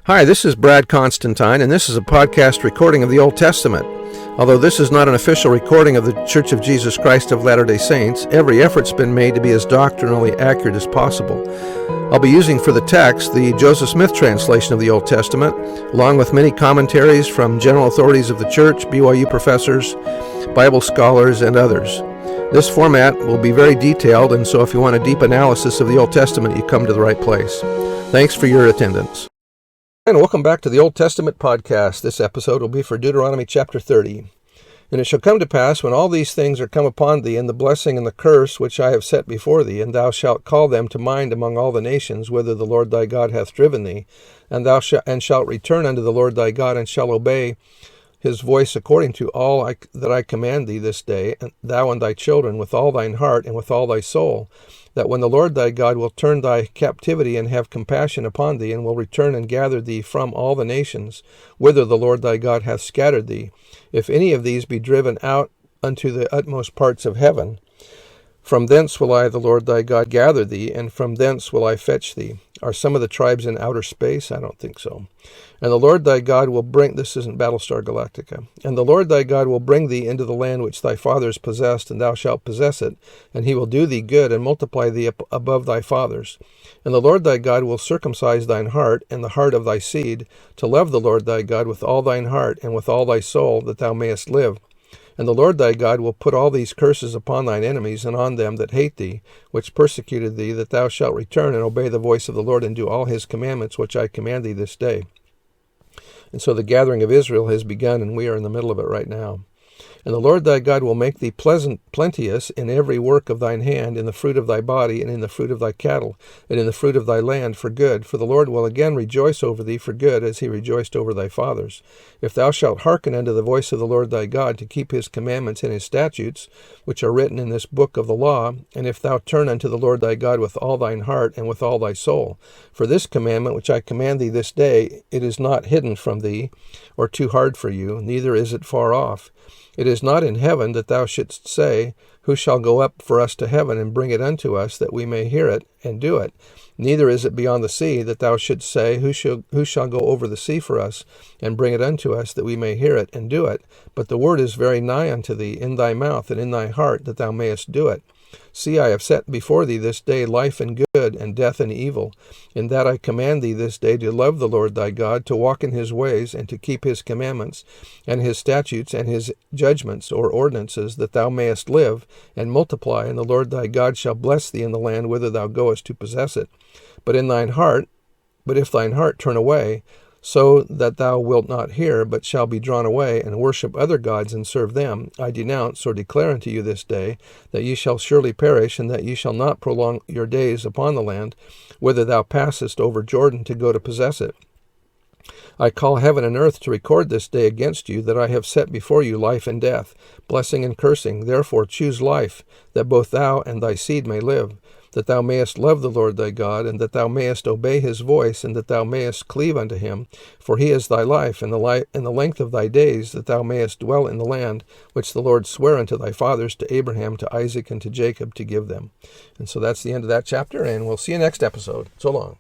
Hi, this is Brad Constantine, and this is a podcast recording of the Old Testament. Although this is not an official recording of the Church of Jesus Christ of Latter-day Saints, every effort's been made to be as doctrinally accurate as possible. I'll be using for the text the Joseph Smith translation of the Old Testament, along with many commentaries from general authorities of the Church, BYU professors, Bible scholars, and others. This format will be very detailed, and so if you want a deep analysis of the Old Testament, you come to the right place. Thanks for your attendance. And welcome back to the Old Testament podcast. This episode will be for Deuteronomy chapter 30. And it shall come to pass, when all these things are come upon thee, and the blessing and the curse which I have set before thee, and thou shalt call them to mind among all the nations, whither the Lord thy God hath driven thee, and thou shalt return unto the Lord thy God, and shall obey his voice according to all that I command thee this day, and thou and thy children, with all thine heart and with all thy soul, that when the Lord thy God will turn thy captivity and have compassion upon thee, and will return and gather thee from all the nations, whither the Lord thy God hath scattered thee, if any of these be driven out unto the utmost parts of heaven, from thence will I, the Lord thy God, gather thee, and from thence will I fetch thee. Are some of the tribes in outer space? I don't think so. And the Lord thy God will bring, this isn't Battlestar Galactica, and the Lord thy God will bring thee into the land which thy fathers possessed, and thou shalt possess it, and he will do thee good, and multiply thee above thy fathers. And the Lord thy God will circumcise thine heart, and the heart of thy seed, to love the Lord thy God with all thine heart, and with all thy soul, that thou mayest live. And the Lord thy God will put all these curses upon thine enemies, and on them that hate thee, which persecuted thee, that thou shalt return and obey the voice of the Lord, and do all his commandments which I command thee this day. And so the gathering of Israel has begun, and we are in the middle of it right now. And the Lord thy God will make thee plenteous in every work of thine hand, in the fruit of thy body, and in the fruit of thy cattle, and in the fruit of thy land for good. For the Lord will again rejoice over thee for good, as he rejoiced over thy fathers. If thou shalt hearken unto the voice of the Lord thy God, to keep his commandments and his statutes, which are written in this book of the law, and if thou turn unto the Lord thy God with all thine heart and with all thy soul. For this commandment which I command thee this day, it is not hidden from thee, or too hard for you, neither is it far off. It is not in heaven, that thou shouldst say, Who shall go up for us to heaven, and bring it unto us, that we may hear it, and do it? Neither is it beyond the sea, that thou shouldst say, Who shall go over the sea for us, and bring it unto us, that we may hear it, and do it? But the word is very nigh unto thee, in thy mouth and in thy heart, that thou mayest do it. See, I have set before thee this day life and good, and death and evil. In that I command thee this day to love the Lord thy God, to walk in his ways, and to keep his commandments, and his statutes, and his judgments, or ordinances, that thou mayest live, and multiply, and the Lord thy God shall bless thee in the land whither thou goest to possess it. But if thine heart turn away, so that thou wilt not hear, but shall be drawn away, and worship other gods, and serve them, I denounce or declare unto you this day, that ye shall surely perish, and that ye shall not prolong your days upon the land, whither thou passest over Jordan to go to possess it. I call heaven and earth to record this day against you, that I have set before you life and death, blessing and cursing. Therefore choose life, that both thou and thy seed may live, that thou mayest love the Lord thy God, and that thou mayest obey his voice, and that thou mayest cleave unto him. For he is thy life, and the length of thy days, that thou mayest dwell in the land which the Lord sware unto thy fathers, to Abraham, to Isaac, and to Jacob, to give them. And so that's the end of that chapter, and we'll see you next episode. So long.